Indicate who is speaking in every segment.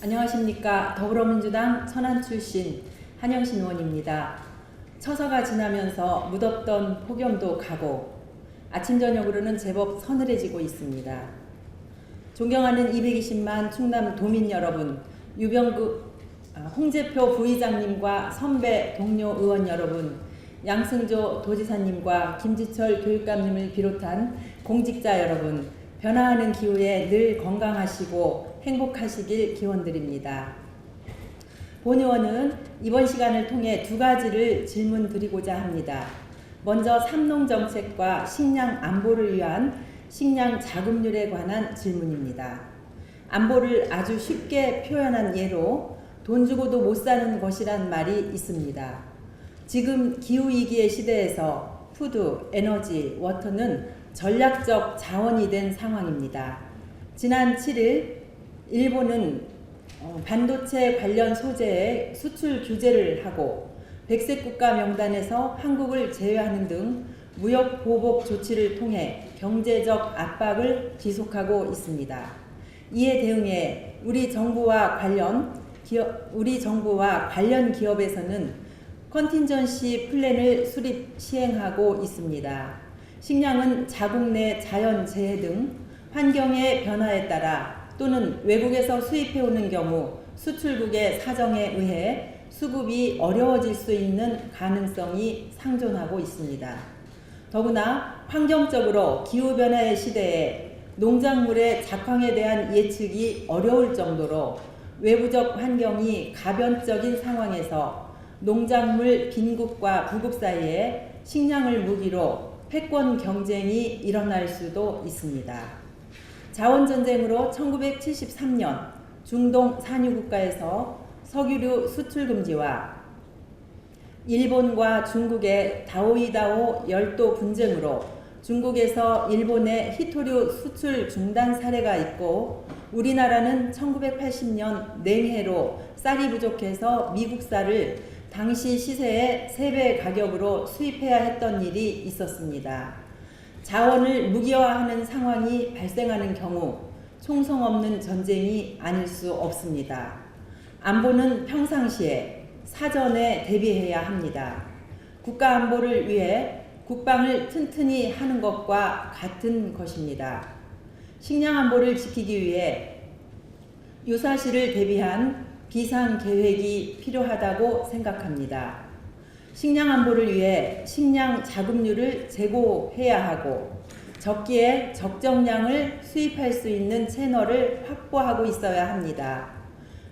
Speaker 1: 안녕하십니까. 더불어민주당 천안 출신 한영신 의원입니다. 처서가 지나면서 묻었던 폭염도 가고 아침 저녁으로는 제법 서늘해지고 있습니다. 존경하는 220만 충남 도민 여러분, 홍재표 부의장님과 선배 동료 의원 여러분, 양승조 도지사님과 김지철 교육감님을 비롯한 공직자 여러분, 변화하는 기후에 늘 건강하시고 행복하시길 기원드립니다. 본 의원은 이번 시간을 통해 두 가지를 질문드리고자 합니다. 먼저 삼농정책과 식량 안보를 위한 식량 자급률에 관한 질문입니다. 안보를 아주 쉽게 표현한 예로 돈 주고도 못 사는 것이란 말이 있습니다. 지금 기후위기의 시대에서 푸드, 에너지, 워터는 전략적 자원이 된 상황입니다. 지난 7일 일본은 반도체 관련 소재의 수출 규제를 하고 백색 국가 명단에서 한국을 제외하는 등 무역 보복 조치를 통해 경제적 압박을 지속하고 있습니다. 이에 대응해 우리 정부와 관련 기업에서는 컨틴전시 플랜을 수립 시행하고 있습니다. 식량은 자국 내 자연재해 등 환경의 변화에 따라 또는 외국에서 수입해오는 경우 수출국의 사정에 의해 수급이 어려워질 수 있는 가능성이 상존하고 있습니다. 더구나 환경적으로 기후변화의 시대에 농작물의 작황에 대한 예측이 어려울 정도로 외부적 환경이 가변적인 상황에서 농작물 빈국과 부국 사이에 식량을 무기로 패권 경쟁이 일어날 수도 있습니다. 자원전쟁으로 1973년 중동 산유국가에서 석유류 수출 금지와 일본과 중국의 다오이다오 열도 분쟁으로 중국에서 일본의 희토류 수출 중단 사례가 있고 우리나라는 1980년 냉해로 쌀이 부족해서 미국 쌀을 당시 시세의 3배 가격으로 수입해야 했던 일이 있었습니다. 자원을 무기화하는 상황이 발생하는 경우 총성 없는 전쟁이 아닐 수 없습니다. 안보는 평상시에 사전에 대비해야 합니다. 국가 안보를 위해 국방을 튼튼히 하는 것과 같은 것입니다. 식량 안보를 지키기 위해 유사시를 대비한 비상계획이 필요하다고 생각합니다. 식량 안보를 위해 식량 자급률을 제고해야 하고 적기에 적정량을 수입할 수 있는 채널을 확보하고 있어야 합니다.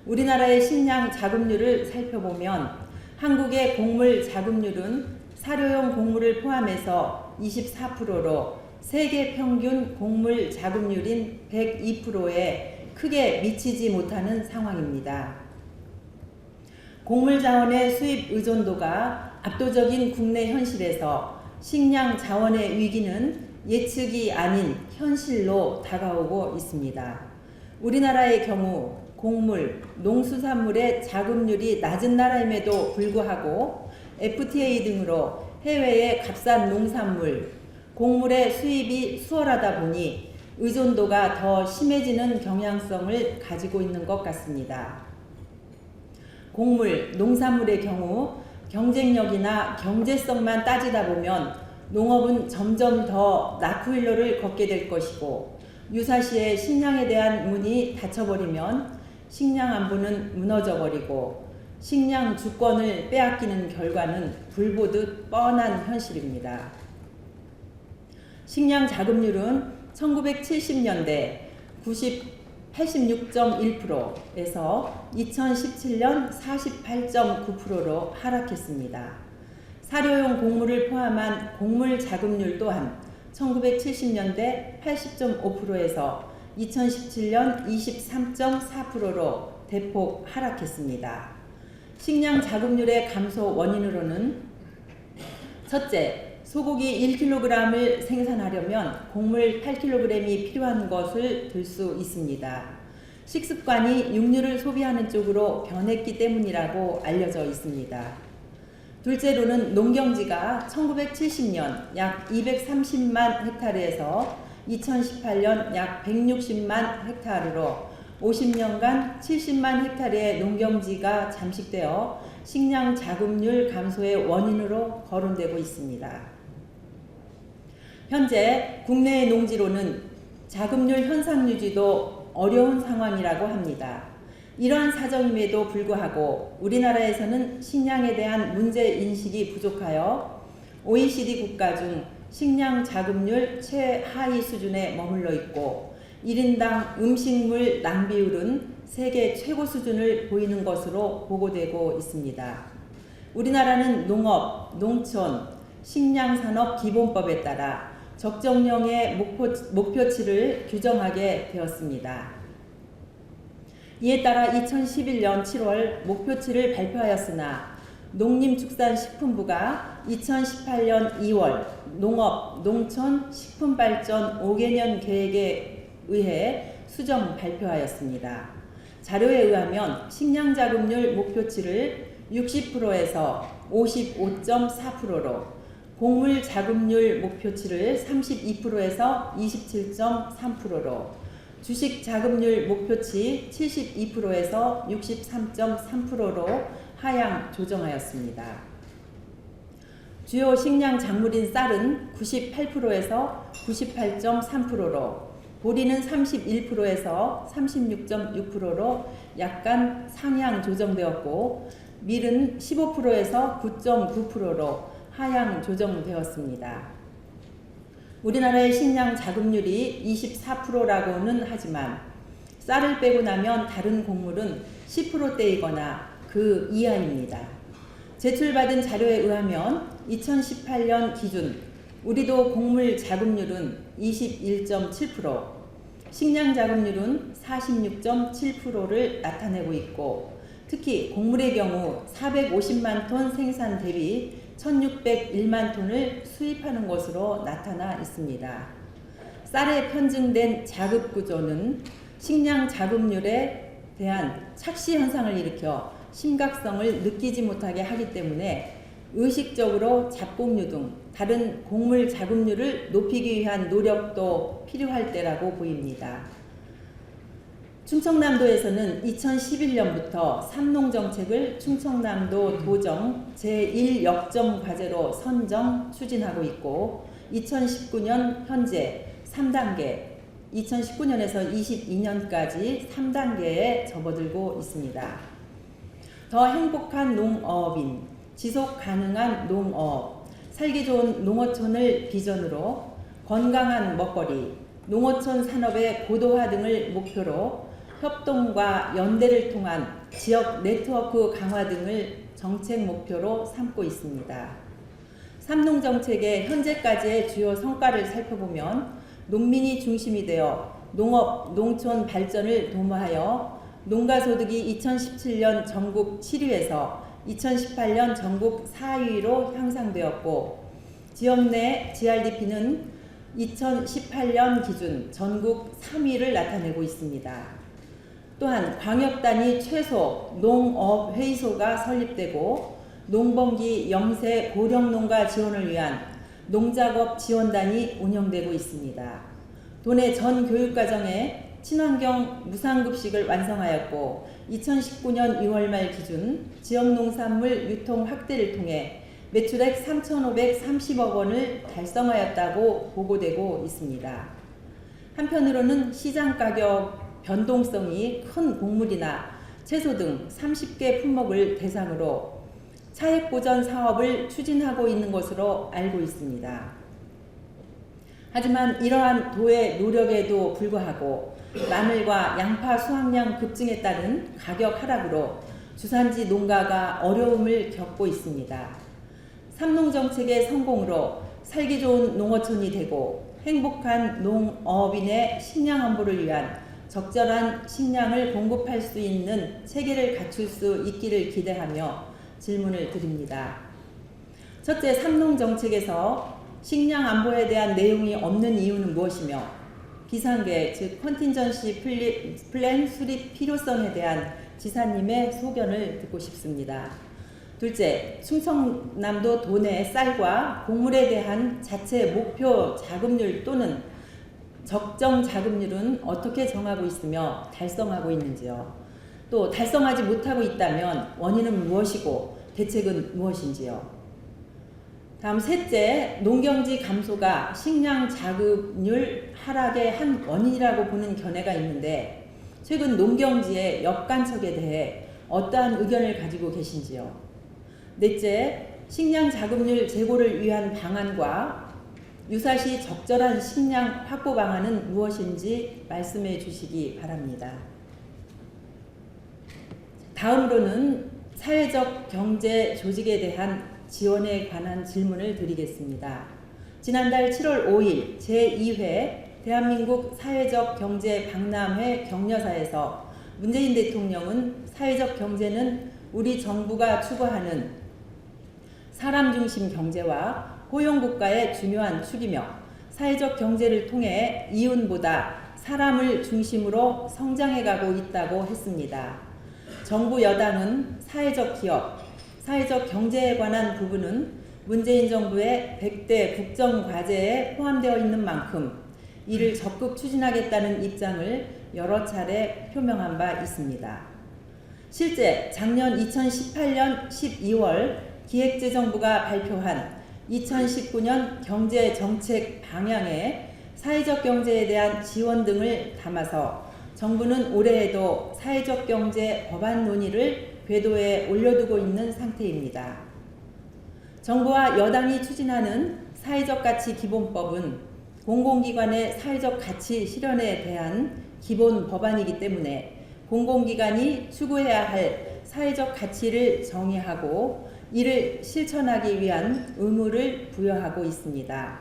Speaker 1: 우리나라의 식량 자급률을 살펴보면 한국의 곡물 자급률은 사료용 곡물을 포함해서 24%로 세계 평균 곡물 자급률인 102%에 크게 미치지 못하는 상황입니다. 곡물 자원의 수입 의존도가 압도적인 국내 현실에서 식량 자원의 위기는 예측이 아닌 현실로 다가오고 있습니다. 우리나라의 경우 곡물, 농수산물의 자급률이 낮은 나라임에도 불구하고 FTA 등으로 해외의 값싼 농산물, 곡물의 수입이 수월하다 보니 의존도가 더 심해지는 경향성을 가지고 있는 것 같습니다. 곡물, 농산물의 경우 경쟁력이나 경제성만 따지다 보면 농업은 점점 더 낙후일로를 걷게 될 것이고 유사시에 식량에 대한 문이 닫혀버리면 식량 안보는 무너져버리고 식량 주권을 빼앗기는 결과는 불보듯 뻔한 현실입니다. 식량 자급률은 1970년대 86.1%에서 2017년 48.9%로 하락했습니다. 사료용 곡물을 포함한 곡물 자급률 또한 1970년대 80.5%에서 2017년 23.4%로 대폭 하락했습니다. 식량 자급률의 감소 원인으로는 첫째, 소고기 1kg을 생산하려면 곡물 8kg이 필요한 것을 들 수 있습니다. 식습관이 육류를 소비하는 쪽으로 변했기 때문이라고 알려져 있습니다. 둘째로는 농경지가 1970년 약 230만 헥타르에서 2018년 약 160만 헥타르로 50년간 70만 헥타르의 농경지가 잠식되어 식량 자급률 감소의 원인으로 거론되고 있습니다. 현재 국내의 농지로는 자급률 현상 유지도 어려운 상황이라고 합니다. 이러한 사정임에도 불구하고 우리나라에서는 식량에 대한 문제 인식이 부족하여 OECD 국가 중 식량 자급률 최하위 수준에 머물러 있고 1인당 음식물 낭비율은 세계 최고 수준을 보이는 것으로 보고되고 있습니다. 우리나라는 농업, 농촌, 식량산업기본법에 따라 적정량의 목표치를 규정하게 되었습니다. 이에 따라 2011년 7월 목표치를 발표하였으나 농림축산식품부가 2018년 2월 농업, 농촌, 식품발전 5개년 계획에 의해 수정 발표하였습니다. 자료에 의하면 식량자급률 목표치를 60%에서 55.4%로 곡물자급률 목표치를 32%에서 27.3%로 주식자급률 목표치 72%에서 63.3%로 하향 조정하였습니다. 주요 식량 작물인 쌀은 98%에서 98.3%로 보리는 31%에서 36.6%로 약간 상향 조정되었고 밀은 15%에서 9.9%로 하향 조정되었습니다. 우리나라의 식량 자급률이 24%라고는 하지만 쌀을 빼고 나면 다른 곡물은 10%대이거나 그 이하입니다. 제출받은 자료에 의하면 2018년 기준 우리도 곡물 자급률은 21.7%, 식량 자급률은 46.7%를 나타내고 있고 특히 곡물의 경우 450만 톤 생산 대비 1601만 톤을 수입하는 것으로 나타나 있습니다. 쌀에 편증된 자급 구조는 식량 자급률에 대한 착시 현상을 일으켜 심각성을 느끼지 못하게 하기 때문에 의식적으로 잡곡류 등 다른 곡물 자급률을 높이기 위한 노력도 필요할 때라고 보입니다. 충청남도에서는 2011년부터 삼농정책을 충청남도 도정 제1역점 과제로 선정 추진하고 있고 2019년 현재 3단계, 2019년에서 22년까지 3단계에 접어들고 있습니다. 더 행복한 농업인, 지속 가능한 농업, 살기 좋은 농어촌을 비전으로 건강한 먹거리, 농어촌 산업의 고도화 등을 목표로 협동과 연대를 통한 지역 네트워크 강화 등을 정책 목표로 삼고 있습니다. 삼농정책의 현재까지의 주요 성과를 살펴보면 농민이 중심이 되어 농업, 농촌 발전을 도모하여 농가소득이 2017년 전국 7위에서 2018년 전국 4위로 향상되었고 지역 내 GRDP는 2018년 기준 전국 3위를 나타내고 있습니다. 또한 광역단위 최소 농업회의소가 설립되고 농번기 영세 고령농가 지원을 위한 농작업 지원단이 운영되고 있습니다. 도내 전 교육과정에 친환경 무상급식을 완성하였고 2019년 6월 말 기준 지역농산물 유통 확대를 통해 매출액 3,530억 원을 달성하였다고 보고되고 있습니다. 한편으로는 시장가격 변동성이 큰 곡물이나 채소 등 30개 품목을 대상으로 차액보전 사업을 추진하고 있는 것으로 알고 있습니다. 하지만 이러한 도의 노력에도 불구하고 마늘과 양파 수확량 급증에 따른 가격 하락으로 주산지 농가가 어려움을 겪고 있습니다. 삼농정책의 성공으로 살기 좋은 농어촌이 되고 행복한 농업인의 식량 안보를 위한 적절한 식량을 공급할 수 있는 체계를 갖출 수 있기를 기대하며 질문을 드립니다. 첫째, 삼농정책에서 식량 안보에 대한 내용이 없는 이유는 무엇이며 비상계획, 즉 컨틴전시 플랜 수립 필요성에 대한 지사님의 소견을 듣고 싶습니다. 둘째, 충청남도 도내 쌀과 곡물에 대한 자체 목표 자급률 또는 적정 자급률은 어떻게 정하고 있으며 달성하고 있는지요? 또 달성하지 못하고 있다면 원인은 무엇이고 대책은 무엇인지요? 다음 셋째, 농경지 감소가 식량 자급률 하락의 한 원인이라고 보는 견해가 있는데 최근 농경지의 역간척에 대해 어떠한 의견을 가지고 계신지요? 넷째, 식량 자급률 제고를 위한 방안과 유사시 적절한 식량 확보 방안은 무엇인지 말씀해 주시기 바랍니다. 다음으로는 사회적 경제 조직에 대한 지원에 관한 질문을 드리겠습니다. 지난달 7월 5일 제2회 대한민국 사회적 경제 박람회 격려사에서 문재인 대통령은 사회적 경제는 우리 정부가 추구하는 사람 중심 경제와 포용국가의 중요한 축이며 사회적 경제를 통해 이윤보다 사람을 중심으로 성장해가고 있다고 했습니다. 정부 여당은 사회적 기업, 사회적 경제에 관한 부분은 문재인 정부의 100대 국정과제에 포함되어 있는 만큼 이를 적극 추진하겠다는 입장을 여러 차례 표명한 바 있습니다. 실제 작년 2018년 12월 기획재정부가 발표한 2019년 경제정책 방향에 사회적 경제에 대한 지원 등을 담아서 정부는 올해에도 사회적 경제 법안 논의를 궤도에 올려두고 있는 상태입니다. 정부와 여당이 추진하는 사회적 가치 기본법은 공공기관의 사회적 가치 실현에 대한 기본 법안이기 때문에 공공기관이 추구해야 할 사회적 가치를 정의하고 이를 실천하기 위한 의무를 부여하고 있습니다.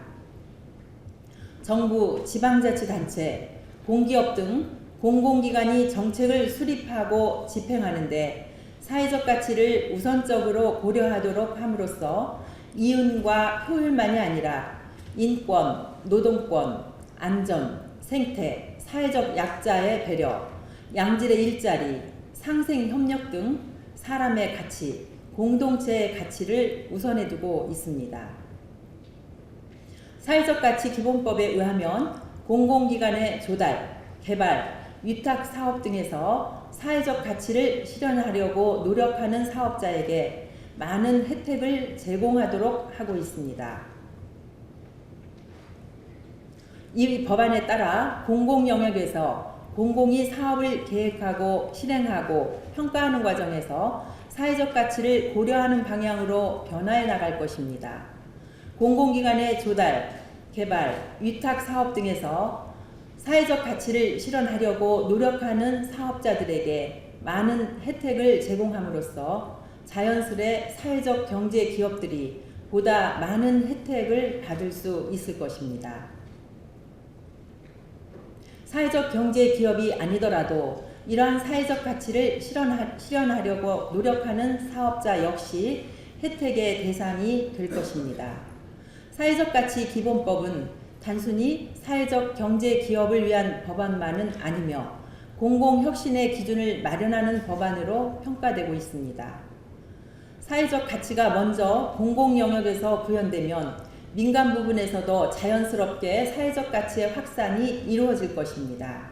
Speaker 1: 정부, 지방자치단체, 공기업 등 공공기관이 정책을 수립하고 집행하는데 사회적 가치를 우선적으로 고려하도록 함으로써 이윤과 효율만이 아니라 인권, 노동권, 안전, 생태, 사회적 약자의 배려, 양질의 일자리, 상생협력 등 사람의 가치, 공동체의 가치를 우선해 두고 있습니다. 사회적 가치 기본법에 의하면 공공기관의 조달, 개발, 위탁 사업 등에서 사회적 가치를 실현하려고 노력하는 사업자에게 많은 혜택을 제공하도록 하고 있습니다. 이 법안에 따라 공공영역에서 공공이 사업을 계획하고 실행하고 평가하는 과정에서 사회적 가치를 고려하는 방향으로 변화해 나갈 것입니다. 공공기관의 조달, 개발, 위탁 사업 등에서 사회적 가치를 실현하려고 노력하는 사업자들에게 많은 혜택을 제공함으로써 자연스레 사회적 경제 기업들이 보다 많은 혜택을 받을 수 있을 것입니다. 사회적 경제 기업이 아니더라도 이러한 사회적 가치를 실현하려고 노력하는 사업자 역시 혜택의 대상이 될 것입니다. 사회적 가치 기본법은 단순히 사회적 경제 기업을 위한 법안만은 아니며 공공혁신의 기준을 마련하는 법안으로 평가되고 있습니다. 사회적 가치가 먼저 공공 영역에서 구현되면 민간 부분에서도 자연스럽게 사회적 가치의 확산이 이루어질 것입니다.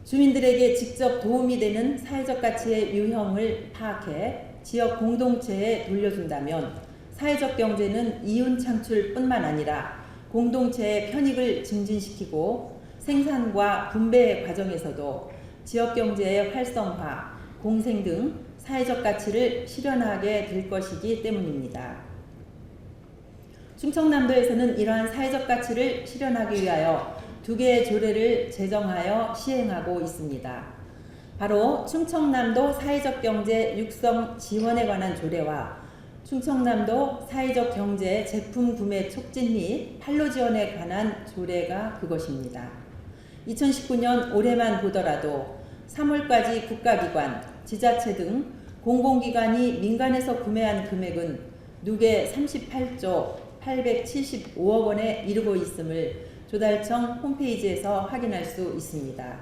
Speaker 1: 주민들에게 직접 도움이 되는 사회적 가치의 유형을 파악해 지역 공동체에 돌려준다면 사회적 경제는 이윤 창출뿐만 아니라 공동체의 편익을 증진시키고 생산과 분배 과정에서도 지역 경제의 활성화, 공생 등 사회적 가치를 실현하게 될 것이기 때문입니다. 충청남도에서는 이러한 사회적 가치를 실현하기 위하여 2개의 조례를 제정하여 시행하고 있습니다. 바로 충청남도 사회적 경제 육성 지원에 관한 조례와 충청남도 사회적 경제 제품 구매 촉진 및 판로 지원에 관한 조례가 그것입니다. 2019년 올해만 보더라도 3월까지 국가기관, 지자체 등 공공기관이 민간에서 구매한 금액은 누계 38조 875억 원에 이르고 있음을 조달청 홈페이지에서 확인할 수 있습니다.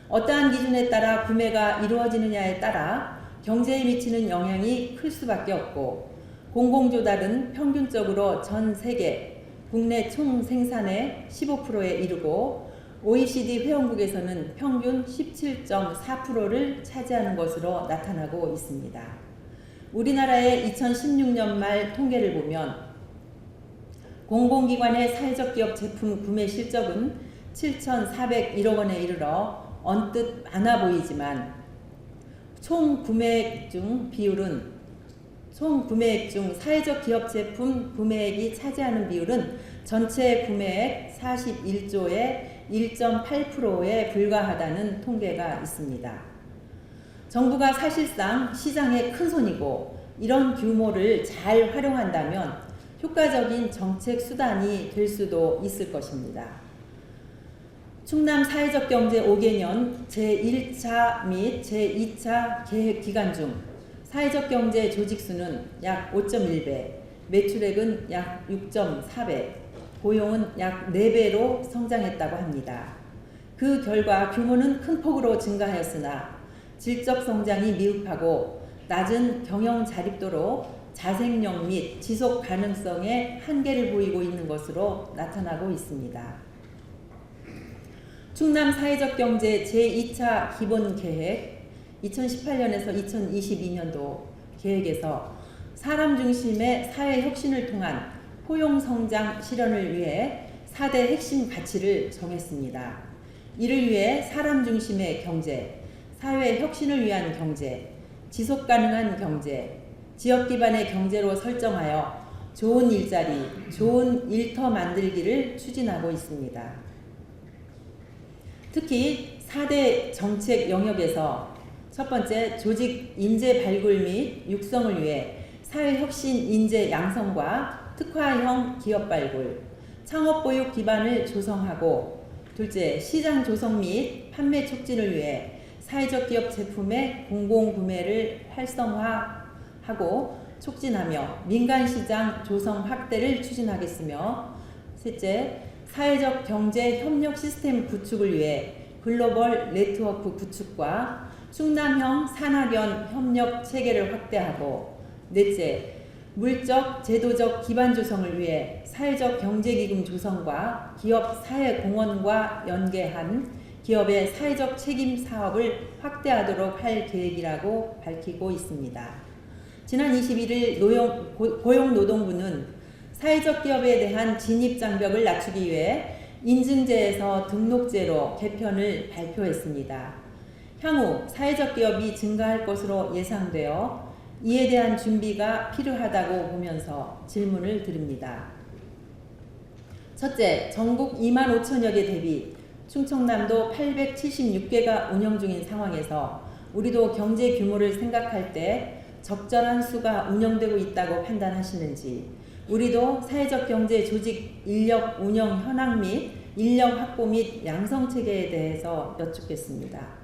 Speaker 1: 어떠한 기준에 따라 구매가 이루어지느냐에 따라 경제에 미치는 영향이 클 수밖에 없고, 공공조달은 평균적으로 전 세계 국내 총 생산의 15%에 이르고 OECD 회원국에서는 평균 17.4%를 차지하는 것으로 나타나고 있습니다. 우리나라의 2016년 말 통계를 보면 공공기관의 사회적 기업 제품 구매 실적은 7,401억 원에 이르러 언뜻 많아 보이지만 총 구매액 중 사회적 기업 제품 구매액이 차지하는 비율은 전체 구매액 41조의 1.8%에 불과하다는 통계가 있습니다. 정부가 사실상 시장의 큰손이고 이런 규모를 잘 활용한다면 효과적인 정책 수단이 될 수도 있을 것입니다. 충남 사회적 경제 5개년 제1차 및 제2차 계획 기간 중 사회적 경제 조직 수는 약 5.1배, 매출액은 약 6.4배, 고용은 약 4배로 성장했다고 합니다. 그 결과 규모는 큰 폭으로 증가하였으나 질적 성장이 미흡하고 낮은 경영 자립도로 자생력 및 지속 가능성에 한계를 보이고 있는 것으로 나타나고 있습니다. 충남 사회적 경제 제2차 기본 계획 2018년에서 2022년도 계획에서 사람 중심의 사회 혁신을 통한 포용 성장 실현을 위해 4대 핵심 가치를 정했습니다. 이를 위해 사람 중심의 경제, 사회 혁신을 위한 경제, 지속 가능한 경제, 지역 기반의 경제로 설정하여 좋은 일자리, 좋은 일터 만들기를 추진하고 있습니다. 특히 4대 정책 영역에서 첫 번째, 조직 인재 발굴 및 육성을 위해 사회혁신 인재 양성과 특화형 기업 발굴, 창업보육 기반을 조성하고, 둘째, 시장 조성 및 판매 촉진을 위해 사회적 기업 제품의 공공구매를 활성화하고 촉진하며 민간시장 조성 확대를 추진하겠으며, 셋째, 사회적 경제 협력 시스템 구축을 위해 글로벌 네트워크 구축과 충남형 산학연 협력 체계를 확대하고, 넷째, 물적 제도적 기반 조성을 위해 사회적 경제기금 조성과 기업 사회공헌과 연계한 기업의 사회적 책임 사업을 확대하도록 할 계획이라고 밝히고 있습니다. 지난 21일 고용노동부는 사회적 기업에 대한 진입장벽을 낮추기 위해 인증제에서 등록제로 개편을 발표했습니다. 향후 사회적 기업이 증가할 것으로 예상되어 이에 대한 준비가 필요하다고 보면서 질문을 드립니다. 첫째, 전국 2만 5천여 개 대비 충청남도 876개가 운영 중인 상황에서 우리도 경제 규모를 생각할 때 적절한 수가 운영되고 있다고 판단하시는지, 우리도 사회적 경제 조직 인력 운영 현황 및 인력 확보 및 양성 체계에 대해서 여쭙겠습니다.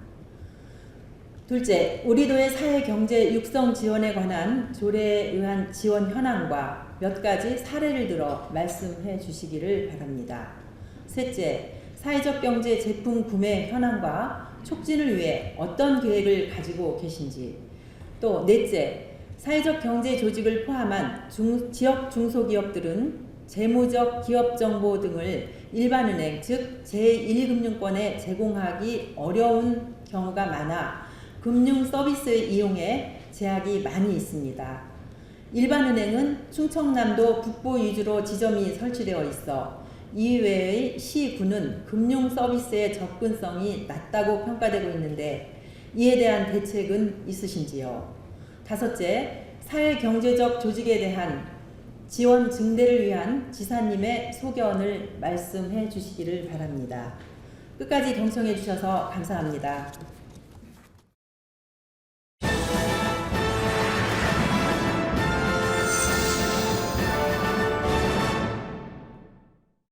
Speaker 1: 둘째, 우리도의 사회 경제 육성 지원에 관한 조례에 의한 지원 현황과 몇 가지 사례를 들어 말씀해 주시기를 바랍니다. 셋째, 사회적 경제 제품 구매 현황과 촉진을 위해 어떤 계획을 가지고 계신지, 또 넷째, 사회적 경제 조직을 포함한 지역 중소기업들은 재무적 기업 정보 등을 일반은행, 즉 제1금융권에 제공하기 어려운 경우가 많아 금융 서비스의 이용에 제약이 많이 있습니다. 일반은행은 충청남도 북부 위주로 지점이 설치되어 있어 이외의 시군은 금융 서비스의 접근성이 낮다고 평가되고 있는데 이에 대한 대책은 있으신지요? 다섯째, 사회경제적 조직에 대한 지원 증대를 위한 지사님의 소견을 말씀해 주시기를 바랍니다. 끝까지 경청해 주셔서 감사합니다.